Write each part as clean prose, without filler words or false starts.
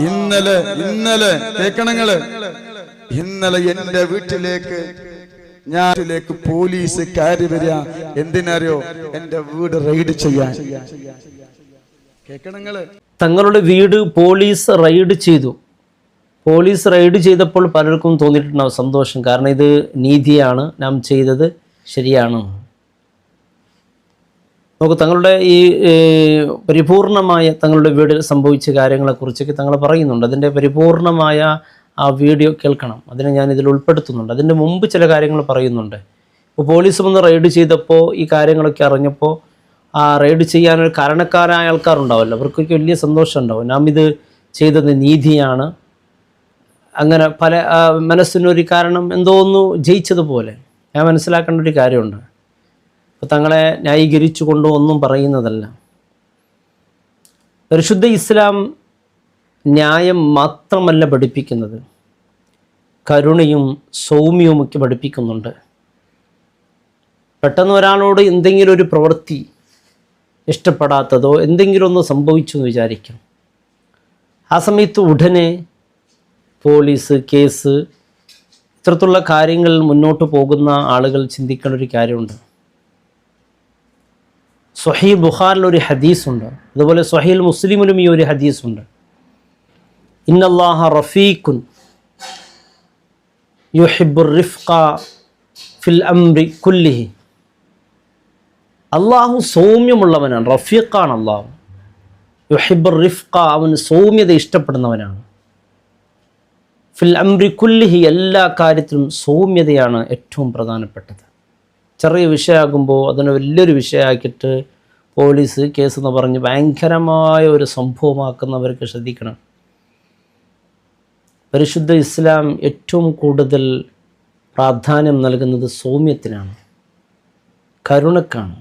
ഇന്നലെ കേൾക്കണങ്ങള്, ഇന്നലെ എന്റെ വീട്ടിലേക്ക് പോലീസ് കയറി വരിക. എന്തിനറിയോ? എന്റെ വീട് റെയ്ഡ് ചെയ്യാൻ. കേൾക്കണങ്ങള്, തങ്ങളുടെ വീട് പോലീസ് റെയ്ഡ് ചെയ്തു. പോലീസ് റെയ്ഡ് ചെയ്തപ്പോൾ പലർക്കും തോന്നിയിട്ടുണ്ടാവും സന്തോഷം. കാരണം ഇത് നീതിയാണ്, നാം ചെയ്തത് ശരിയാണ്. നമുക്ക് തങ്ങളുടെ ഈ പരിപൂർണമായ തങ്ങളുടെ വീട്ടിൽ സംഭവിച്ച കാര്യങ്ങളെക്കുറിച്ചൊക്കെ തങ്ങൾ പറയുന്നുണ്ട്. അതിൻ്റെ പരിപൂർണമായ ആ വീഡിയോ കേൾക്കണം. അതിനെ ഞാൻ ഇതിൽ ഉൾപ്പെടുത്തുന്നുണ്ട്. അതിൻ്റെ മുമ്പ് ചില കാര്യങ്ങൾ പറയുന്നുണ്ട്. ഇപ്പോൾ പോലീസ് വന്ന് റെയ്ഡ് ചെയ്തപ്പോൾ ഈ കാര്യങ്ങളൊക്കെ അറിഞ്ഞപ്പോൾ ആ റെയ്ഡ് ചെയ്യാനൊരു കാരണക്കാരായ ആൾക്കാരുണ്ടാവുമല്ലോ, അവർക്കൊക്കെ വലിയ സന്തോഷം ഉണ്ടാവും. നാം ഇത് ചെയ്തത് നീതിയാണ്, അങ്ങനെ പല മനസ്സിനൊരു കാരണം എന്തോ ഒന്ന് ജയിച്ചതുപോലെ ഞാൻ മനസ്സിലാക്കേണ്ട ഒരു കാര്യമുണ്ട്. അപ്പോൾ തങ്ങളെ ന്യായീകരിച്ചു കൊണ്ട് ഒന്നും പറയുന്നതല്ല. പരിശുദ്ധ ഇസ്ലാം ന്യായം മാത്രമല്ല പഠിപ്പിക്കുന്നത്, കരുണയും സൗമ്യവുമൊക്കെ പഠിപ്പിക്കുന്നുണ്ട്. പെട്ടെന്ന് ഒരാളോട് എന്തെങ്കിലും ഒരു പ്രവൃത്തി ഇഷ്ടപ്പെടാത്തതോ എന്തെങ്കിലും ഒന്ന് സംഭവിച്ചു എന്ന് വിചാരിക്കും. ആ സമയത്ത് ഉടനെ പോലീസ് കേസ് ഇത്തരത്തിലുള്ള കാര്യങ്ങളിൽ മുന്നോട്ട് പോകുന്ന ആളുകൾ ചിന്തിക്കേണ്ട ഒരു കാര്യമുണ്ട്. സ്വഹീഹ് ബുഖാരിലൊരു ഹദീസുണ്ട്, അതുപോലെ സ്വഹീഹ് മുസ്ലിമിലും ഈ ഒരു ഹദീസുണ്ട്. ഇന്നല്ലാഹ റഫീഖുൻ യുഹിബ്ബുർ റിഫ്ഖ ഫിൽ അംരി കുല്ലിഹി. അള്ളാഹു സൗമ്യമുള്ളവനാണ്, റഫീഖാണ് അള്ളാഹു. യുഹിബ്ബുർ റിഫ്ഖ, അവൻ സൗമ്യത ഇഷ്ടപ്പെടുന്നവനാണ്. ഫിൽ അംരി കുല്ലിഹി, എല്ലാ കാര്യത്തിലും സൗമ്യതയാണ് ഏറ്റവും പ്രധാനപ്പെട്ടത്. ചെറിയ വിഷയമാകുമ്പോൾ അതിനെ വലിയൊരു വിഷയമാക്കിയിട്ട് പോലീസ് കേസ് എന്ന് പറഞ്ഞ് ഭയങ്കരമായ ഒരു സംഭവമാക്കുന്നവർക്ക് ശ്രദ്ധിക്കണം. പരിശുദ്ധ ഇസ്ലാം ഏറ്റവും കൂടുതൽ പ്രാധാന്യം നൽകുന്നത് സൗമ്യത്തിനാണ്, കരുണക്കാണ്.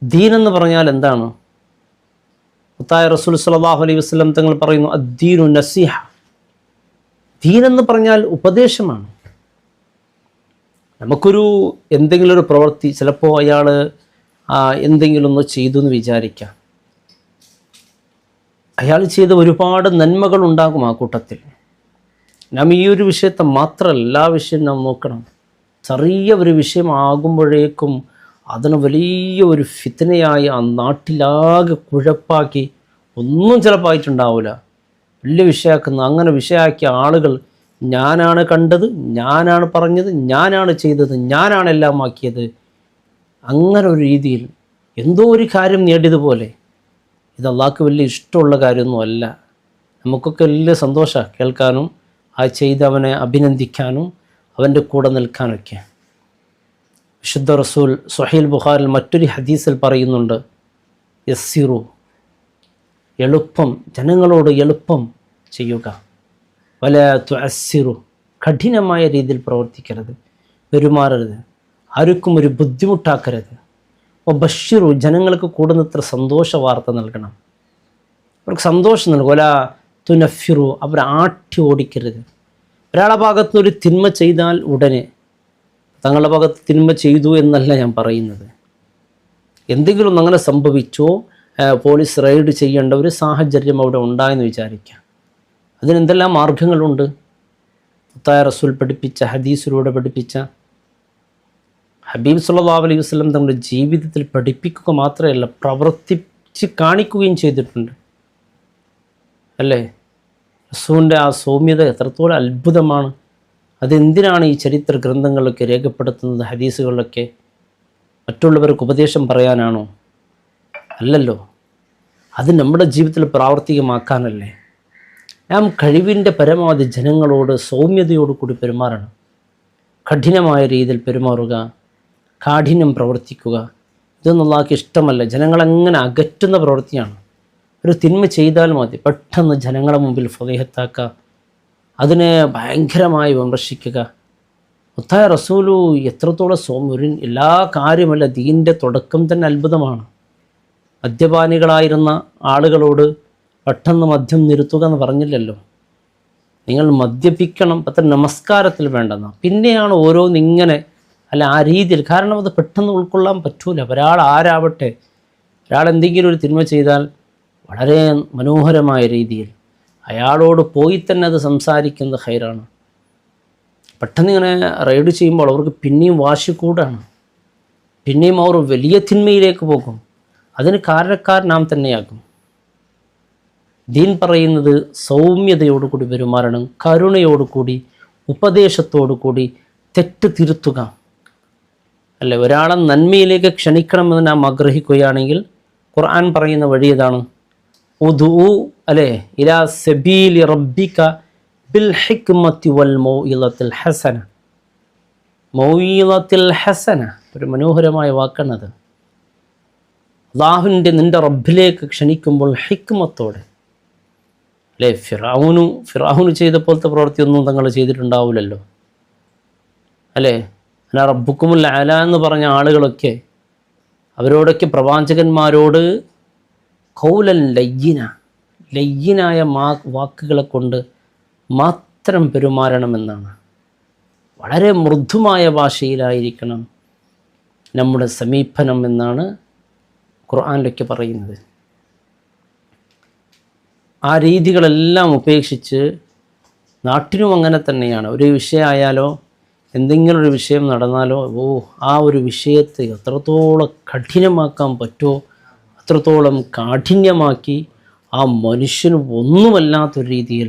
ദീനെന്ന് പറഞ്ഞാൽ എന്താണ്? മുത്തായ റസൂൽ സ്വല്ലല്ലാഹു അലൈഹി വസല്ലം തങ്ങൾ പറയുന്നു, അദ്ദീനു നസീഹ. ദീനെന്ന് പറഞ്ഞാൽ ഉപദേശമാണ്. നമുക്കൊരു എന്തെങ്കിലും ഒരു പ്രവൃത്തി, ചിലപ്പോൾ അയാൾ എന്തെങ്കിലും ഒന്ന് ചെയ്തു എന്ന് വിചാരിക്കാം, അയാൾ ചെയ്ത ഒരുപാട് നന്മകൾ ഉണ്ടാകും ആ കൂട്ടത്തിൽ. നാം ഈ ഒരു വിഷയത്തെ മാത്രമല്ല, എല്ലാ വിഷയവും നാം നോക്കണം. ചെറിയ ഒരു വിഷയമാകുമ്പോഴേക്കും അതിന് വലിയ ഒരു ഫിത്നയായി ആ നാട്ടിലാകെ കുഴപ്പാക്കി, ഒന്നും ചിലപ്പോൾ ആയിട്ടുണ്ടാവില്ല, വലിയ വിഷയമാക്കുന്ന. അങ്ങനെ വിഷയമാക്കിയ ആളുകൾ ഞാനാണ് കണ്ടത്, ഞാനാണ് പറഞ്ഞത്, ഞാനാണ് ചെയ്തത്, ഞാനാണ് എല്ലാം ആക്കിയത്, അങ്ങനെ ഒരു രീതിയിൽ എന്തോ ഒരു കാര്യം നേടിയതുപോലെ. ഇത് അള്ളാഹ്ക്ക് വലിയ ഇഷ്ടമുള്ള കാര്യമൊന്നുമല്ല. നമുക്കൊക്കെ വലിയ സന്തോഷമാണ് കേൾക്കാനും ആ ചെയ്തവനെ അഭിനന്ദിക്കാനും അവൻ്റെ കൂടെ നിൽക്കാനൊക്കെ. വിശുദ്ധ റസൂൽ സ്വഹീഹ് ബുഖാരിൽ മറ്റൊരു ഹദീസിൽ പറയുന്നുണ്ട്, യസ്സിറു, എളുപ്പം, ജനങ്ങളോട് എളുപ്പം ചെയ്യുക. വല തുഅസ്സിറു, കഠിനമായ രീതിയിൽ പ്രവർത്തിക്കരുത്, പെരുമാറരുത്, ആർക്കും ഒരു ബുദ്ധിമുട്ടാക്കരുത്. ബഷിറു, ജനങ്ങൾക്ക് കൂടുന്നത്ര സന്തോഷ വാർത്ത നൽകണം, അവർക്ക് സന്തോഷം നൽകും. വല തുനഫിറു, അവർ ആട്ടി ഓടിക്കരുത്. ഒരാളുടെ ഭാഗത്ത് ഒരു തിന്മ ചെയ്താൽ ഉടനെ തങ്ങളുടെ ഭാഗത്ത് തിന്മ ചെയ്തു എന്നല്ല ഞാൻ പറയുന്നത്. എന്തെങ്കിലും അങ്ങനെ സംഭവിച്ചോ, പോലീസ് റെയ്ഡ് ചെയ്യേണ്ട ഒരു സാഹചര്യം അവിടെ ഉണ്ടായെന്ന് വിചാരിക്കുക. അതിനെന്തെല്ലാം മാർഗങ്ങളുണ്ട്? മുത്തായ റസൂൽ പഠിപ്പിച്ച, ഹദീസിലൂടെ പഠിപ്പിച്ച, ഹബീബ് സല്ലല്ലാഹു അലൈഹി വസല്ലം തങ്ങളുടെ ജീവിതത്തിൽ പഠിപ്പിക്കുക മാത്രമല്ല, പ്രവർത്തിച്ച് കാണിക്കുകയും ചെയ്തിട്ടുണ്ട്, അല്ലേ? റസൂലിൻ്റെ ആ സൗമ്യത എത്രത്തോളം അത്ഭുതമാണ്. അതെന്തിനാണ് ഈ ചരിത്ര ഗ്രന്ഥങ്ങളിലൊക്കെ രേഖപ്പെടുത്തുന്നത്, ഹദീസുകളിലൊക്കെ? മറ്റുള്ളവർക്ക് ഉപദേശം പറയാനാണോ? അല്ലല്ലോ, അത് നമ്മുടെ ജീവിതത്തിൽ പ്രാവർത്തികമാക്കാനല്ലേ. നാം കഴിവിൻ്റെ പരമാവധി ജനങ്ങളോട് സൗമ്യതയോടു കൂടി പെരുമാറണം. കഠിനമായ രീതിയിൽ പെരുമാറുക, കാഠിന്യം പ്രവർത്തിക്കുക, ഇതൊന്നും അല്ലാഹുവിന് ഇഷ്ടമല്ല. ജനങ്ങളങ്ങനെ അകറ്റുന്ന പ്രവൃത്തിയാണ്. ഒരു തിന്മ ചെയ്താൽ മതി, പെട്ടെന്ന് ജനങ്ങളെ മുമ്പിൽ ഫളീഹത്താക്കുക, അതിനെ ഭയങ്കരമായി വിമർശിക്കുക. മുത്തായ റസൂലു എത്രത്തോളം സൗമ്യ, എല്ലാ കാര്യമല്ല, ദീൻ്റെ തുടക്കം തന്നെ അത്ഭുതമാണ്. മദ്യപാനികളായിരുന്ന ആളുകളോട് പെട്ടെന്ന് മദ്യം നിർത്തുക എന്ന് പറഞ്ഞില്ലല്ലോ, നിങ്ങൾ മദ്യപിക്കണം, പത്ര നമസ്കാരത്തിൽ വേണ്ടെന്ന. പിന്നെയാണ് ഓരോന്നിങ്ങനെ, അല്ല ആ രീതിയിൽ. കാരണം അത് പെട്ടെന്ന് ഉൾക്കൊള്ളാൻ പറ്റൂല. ഒരാൾ ആരാവട്ടെ, ഒരാൾ എന്തെങ്കിലും ഒരു തിന്മ ചെയ്താൽ വളരെ മനോഹരമായ രീതിയിൽ അയാളോട് പോയി തന്നെ അത് സംസാരിക്കുന്നത് ഖൈറാണ്. പെട്ടെന്ന് ഇങ്ങനെ റൈഡ് ചെയ്യുമ്പോൾ അവർക്ക് പിന്നെയും വാശി കൂടാണ്, പിന്നെയും അവർ വലിയ തിന്മയിലേക്ക് പോകും. അതിന് കാരണക്കാരൻ നാം തന്നെയാകും. ദീൻ പറയുന്നത് സൗമ്യതയോടുകൂടി പെരുമാറണം, കരുണയോടുകൂടി, ഉപദേശത്തോടുകൂടി തെറ്റ് തിരുത്തുക അല്ലെ. ഒരാളെ നന്മയിലേക്ക് ക്ഷണിക്കണമെന്ന് നാം ആഗ്രഹിക്കുകയാണെങ്കിൽ ഖുർആൻ പറയുന്ന വഴി ഏതാണ്? ഉദൂ അല്ലേ ഇലാ സബീലി റബ്ബിക ബിൽ ഹിക്മത്തി വൽ മൗഇളത്തിൽ ഹസന. മൗഇളത്തിൽ ഹസന ഒരു മനോഹരമായ വാക്കാണത്. അള്ളാഹുവിൻ്റെ നിൻ്റെ റബ്ബിലേക്ക് ക്ഷണിക്കുമ്പോൾ ഹിക്മത്തോടെ അല്ലേ. ഫിറഔന് ചെയ്ത പോലത്തെ പ്രവൃത്തിയൊന്നും തങ്ങൾ ചെയ്തിട്ടുണ്ടാവില്ലല്ലോ അല്ലേ. അല്ല റബ്ബുക്കുമുൽ അല എന്ന് പറഞ്ഞ ആളുകളൊക്കെ അവരോടൊക്കെ പ്രവാചകന്മാരോട് ഖൗലൻ ലയ്യിനായ വാക്കുകളെ കൊണ്ട് മാത്രം പെരുമാറണമെന്നാണ്. വളരെ മൃദുമായ ഭാഷയിലായിരിക്കണം നമ്മുടെ സമീപനം എന്നാണ് ഖുർആനിലൊക്കെ പറയുന്നത്. ആ രീതികളെല്ലാം ഉപേക്ഷിച്ച് നാട്ടിലും അങ്ങനെ തന്നെയാണ്. ഒരു വിഷയമായാലോ എന്തെങ്കിലും ഒരു വിഷയം നടന്നാലോ ആ ഒരു വിഷയത്തെ എത്രത്തോളം കഠിനമാക്കാൻ പറ്റുമോ അത്രത്തോളം കാഠിന്യമാക്കി ആ മനുഷ്യന് ഒന്നുമല്ലാത്തൊരു രീതിയിൽ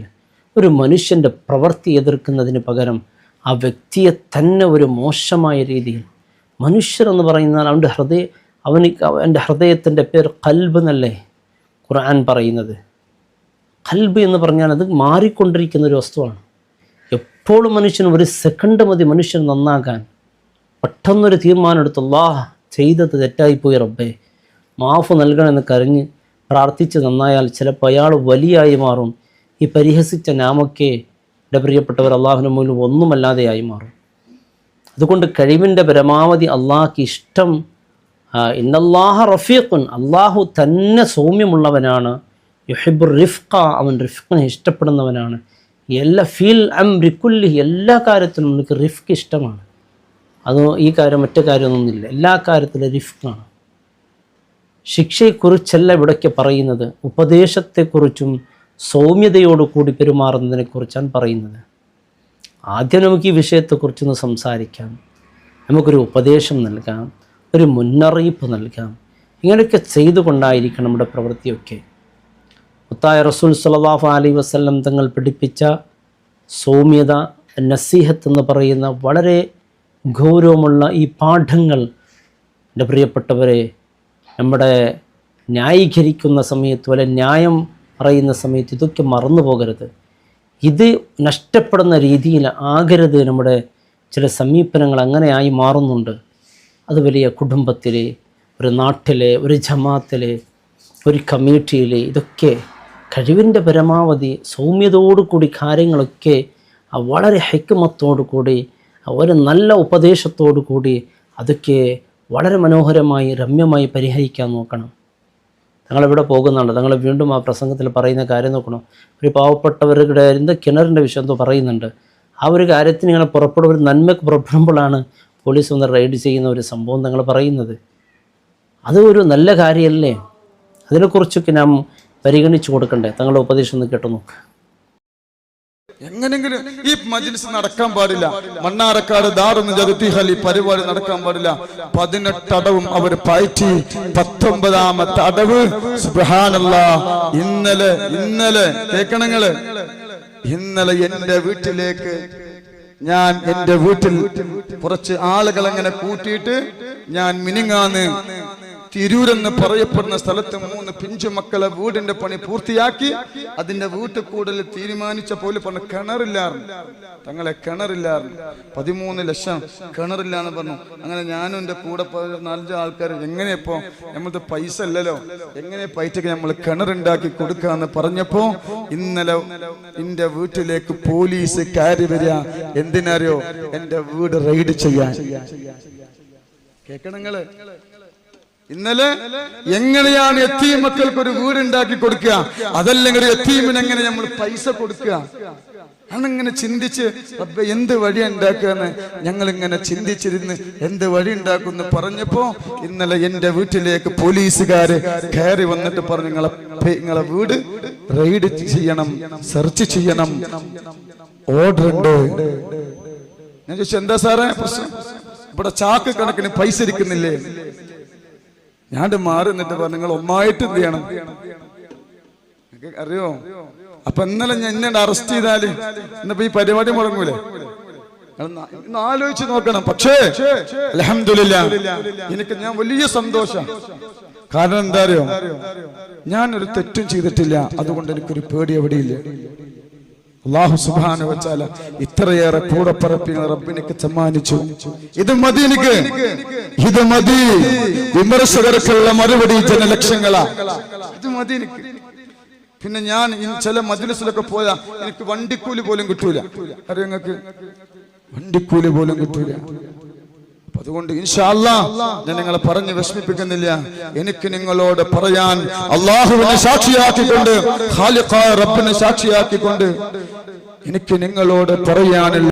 ഒരു മനുഷ്യൻ്റെ പ്രവൃത്തി എതിർക്കുന്നതിന് പകരം ആ വ്യക്തിയെ തന്നെ ഒരു മോശമായ രീതിയിൽ മനുഷ്യർ എന്ന് പറയുന്നാൽ അവൻ്റെ ഹൃദയത്തിൻ്റെ പേര് ഖൽബ് എന്നല്ലേ ഖുർആൻ പറയുന്നത്. ഖൽബ് എന്ന് പറഞ്ഞാൽ അത് മാറിക്കൊണ്ടിരിക്കുന്ന ഒരു വസ്തുവാണ്. എപ്പോഴും മനുഷ്യന് ഒരു സെക്കൻഡ് മതി മനുഷ്യൻ നന്നാകാൻ. പെട്ടെന്നൊരു തീരുമാനം എടുത്ത് അല്ലാഹ് ചെയ്തത് തെറ്റായിപ്പോയി റബ്ബേ മാഫ് നൽകണമെന്ന് കരഞ്ഞ് പ്രാർത്ഥിച്ച് നന്നായാൽ ചിലപ്പോൾ അയാൾ വലിയായി മാറും. ഈ പരിഹസിച്ച നാമൊക്കെ എൻ്റെ പ്രിയപ്പെട്ടവർ അള്ളാഹുവിന് മുന്നിൽ ഒന്നുമല്ലാതെയായി മാറും. അതുകൊണ്ട് കഴിവിൻ്റെ പരമാവധി അള്ളാഹ്ക്ക് ഇഷ്ടം ഇന്നല്ലാഹ റഫീഖുൻ, അള്ളാഹു തന്നെ സൗമ്യമുള്ളവനാണ്. യുഹിബ്ബുർ റിഫ്ഖ, അവൻ റിഫ്ഖിനെ ഇഷ്ടപ്പെടുന്നവനാണ്. എല്ലാ കാര്യത്തിലും നമുക്ക് റിഫ്ഖ് ഇഷ്ടമാണ്. അത് ഈ കാര്യം മറ്റു കാര്യമൊന്നുമില്ല, എല്ലാ കാര്യത്തിലും റിഫ്ഖാണ്. ശിക്ഷയെക്കുറിച്ചല്ല ഇവിടേക്ക് പറയുന്നത്, ഉപദേശത്തെക്കുറിച്ചും സൗമ്യതയോടു കൂടി പെരുമാറുന്നതിനെക്കുറിച്ചാണ് പറയുന്നത്. ആദ്യം നമുക്ക് ഈ വിഷയത്തെക്കുറിച്ചൊന്ന് സംസാരിക്കാം, നമുക്കൊരു ഉപദേശം നൽകാം, ഒരു മുന്നറിയിപ്പ് നൽകാം. ഇങ്ങനെയൊക്കെ ചെയ്തുകൊണ്ടായിരിക്കണം നമ്മുടെ പ്രവൃത്തിയൊക്കെ. മുത്തായ റസൂൽ സ്വല്ലല്ലാഹു അലൈഹി വസല്ലം തങ്ങൾ പഠിപ്പിച്ച സൗമ്യത, നസീഹത്ത് എന്ന് പറയുന്ന വളരെ ഗൗരവമുള്ള ഈ പാഠങ്ങൾ എൻ്റെ പ്രിയപ്പെട്ടവരെ നമ്മുടെ ന്യായീകരിക്കുന്ന സമയത്ത് വല്ല ന്യായം പറയുന്ന സമയത്ത് ഇതൊക്കെ മറന്നു പോകരുത്. ഇത് നഷ്ടപ്പെടുന്ന രീതിയിൽ ആകരുത്. നമ്മുടെ ചില സമീപനങ്ങൾ അങ്ങനെയായി മാറുന്നുണ്ട്. അത് വലിയ കുടുംബത്തിലെ, ഒരു നാട്ടിലെ, ഒരു ജമാഅത്തിലെ, ഒരു കമ്മ്യൂണിറ്റിയിലെ ഇതൊക്കെ കഴിവിൻ്റെ പരമാവധി സൗമ്യതയോടുകൂടി കാര്യങ്ങളൊക്കെ വളരെ ഹിക്മത്തോടു കൂടി ഒരു നല്ല ഉപദേശത്തോടു കൂടി അതൊക്കെ വളരെ മനോഹരമായി രമ്യമായി പരിഹരിക്കാൻ നോക്കണം. തങ്ങളെവിടെ പോകുന്നുണ്ട്, തങ്ങൾ വീണ്ടും ആ പ്രസംഗത്തിൽ പറയുന്ന കാര്യം നോക്കണം. ഒരു പാവപ്പെട്ടവരുടെ കിണറിൻ്റെ വിഷയം എന്തോ പറയുന്നുണ്ട്. ആ ഒരു കാര്യത്തിന് ഇങ്ങനെ ഒരു നന്മയ്ക്ക് പുറപ്പെടുമ്പോഴാണ് പോലീസ് വന്ന് റെയ്ഡ് ചെയ്യുന്ന ഒരു സംഭവം തങ്ങൾ പറയുന്നത്. അത് ഒരു നല്ല കാര്യമല്ലേ? അതിനെക്കുറിച്ചൊക്കെ നാം പരിഗണിച്ചു കൊടുക്കണ്ടേ? തങ്ങളുടെ ഉപദേശം ഒന്ന് കേട്ടു നോക്ക്. എങ്ങനെങ്കിലും ഈ മജ്ലിസ് നടക്കാൻ പാടില്ല. മണ്ണാറക്കാട് ദാറുൽ ജദ്ദി പരിപാടി നടക്കാൻ പാടില്ല. 18 അടവും അവർ പയറ്റി. 19ാമത്തെ അടവ് സുബ്ഹാനല്ലാഹ്. ഇന്നലെ കേൾക്കണങ്ങള്, ഇന്നലെ എന്റെ വീട്ടിലേക്ക് എന്റെ വീട്ടിൽ കുറച്ച് ആളുകൾ അങ്ങനെ കൂട്ടിയിട്ട് ഞാൻ മിനിങ്ങാന്ന് തിരൂരെന്ന് പറയപ്പെടുന്ന സ്ഥലത്ത് 3 പിഞ്ചു മക്കളെ വീടിന്റെ പണി പൂർത്തിയാക്കി അതിന്റെ വീട്ടിൽ കൂടുതൽ തീരുമാനിച്ച പോലെ പറഞ്ഞു കിണറില്ലായിരുന്നു. തങ്ങളെ കിണറില്ലായിരുന്നു. 13 ലക്ഷം കിണറില്ല എന്ന് പറഞ്ഞു. അങ്ങനെ ഞാനും എൻ്റെ കൂടെ 4 ആൾക്കാർ എങ്ങനെയപ്പോ നമ്മൾക്ക് പൈസ ഇല്ലല്ലോ, എങ്ങനെ പൈസക്ക് നമ്മൾ കിണറുണ്ടാക്കി കൊടുക്കാന്ന് പറഞ്ഞപ്പോ ഇന്നലെ എന്റെ വീട്ടിലേക്ക് പോലീസ് കയറി വരിക. എന്തിനറിയോ? എന്റെ വീട് റെയ്ഡ് ചെയ്യാൻ. കേൾക്കണങ്ങള്, ഇന്നലെ എങ്ങനെയാണ് യത്തീം മക്കൾക്ക് ഒരു വീടുണ്ടാക്കി കൊടുക്കുക, അതല്ലെങ്കിൽ യത്തീമിന് എങ്ങനെ നമ്മൾ പൈസ കൊടുക്കുക, അന്നിങ്ങനെ ചിന്തിച്ച് എന്ത് വഴി ഉണ്ടാക്കുകയെന്ന് ഞങ്ങൾ ഇങ്ങനെ ചിന്തിച്ചിരുന്ന് എന്ത് വഴി ഉണ്ടാക്കുമെന്ന് പറഞ്ഞപ്പോ ഇന്നലെ എന്റെ വീട്ടിലേക്ക് പോലീസുകാര് കയറി വന്നിട്ട് പറഞ്ഞു, നിങ്ങളെ വീട് റെയ്ഡ് ചെയ്യണം, സെർച്ച് ചെയ്യണം, ഓർഡർ ഉണ്ട്. ഞാൻ ചോദിച്ചു എന്താ സാറേ പ്രശ്നം? ഇവിടെ ചാക്ക് കണക്കിന് പൈസ ഇരിക്കുന്നില്ലേ? ഞാൻ മാറി നിന്നിട്ട് പറഞ്ഞു, നിങ്ങൾ ഒന്നായിട്ട് എന്ത് ചെയ്യണം അറിയോ? അപ്പൊ ഇന്നലെ ഞാൻ എന്നെ അറസ്റ്റ് ചെയ്താല് ഇന്നിപ്പോ ഈ പരിപാടി മുടങ്ങൂലേ? ഇന്ന് ആലോചിച്ച് നോക്കണം. പക്ഷേ അൽഹംദുലില്ലാഹ് ഞാൻ വലിയ സന്തോഷം. കാരണം എന്താ അറിയോ, ഞാനൊരു തെറ്റും ചെയ്തിട്ടില്ല, അതുകൊണ്ട് എനിക്കൊരു പേടി എവിടെയില്ല. അല്ലാഹു സുബ്ഹാനഹു വ തആല ഇത്രയേറെ കൂടപ്പറപ്പിനെ റബ്ബിനിക്ക് സമ്മാനിച്ചു. ഇത് മതി എനിക്ക്, ഇത് മതി. വിമർശകർക്കുള്ള മറുപടി ജനലക്ഷങ്ങളാ, ഇത് മതി എനിക്ക്. പിന്നെ ഞാൻ ചില മജ്‌ലിസിലൊക്കെ പോയാ എനിക്ക് വണ്ടിക്കൂലി പോലും കിട്ടൂല. അറിയോ നിങ്ങൾക്ക്? വണ്ടിക്കൂലി പോലും കിട്ടൂല. അതുകൊണ്ട് ഇൻഷാ അല്ലാഹ് ഞാൻ നിങ്ങളെ പറഞ്ഞ് വിഷമിപ്പിക്കുന്നില്ല. എനിക്ക് നിങ്ങളോട് പറയാൻ, അല്ലാഹുവിനെ സാക്ഷിയാക്കിക്കൊണ്ട്, ഖാലിഖായ റബ്ബിനെ സാക്ഷിയാക്കിക്കൊണ്ട് എനിക്ക് നിങ്ങളോട് പറയാനുള്ള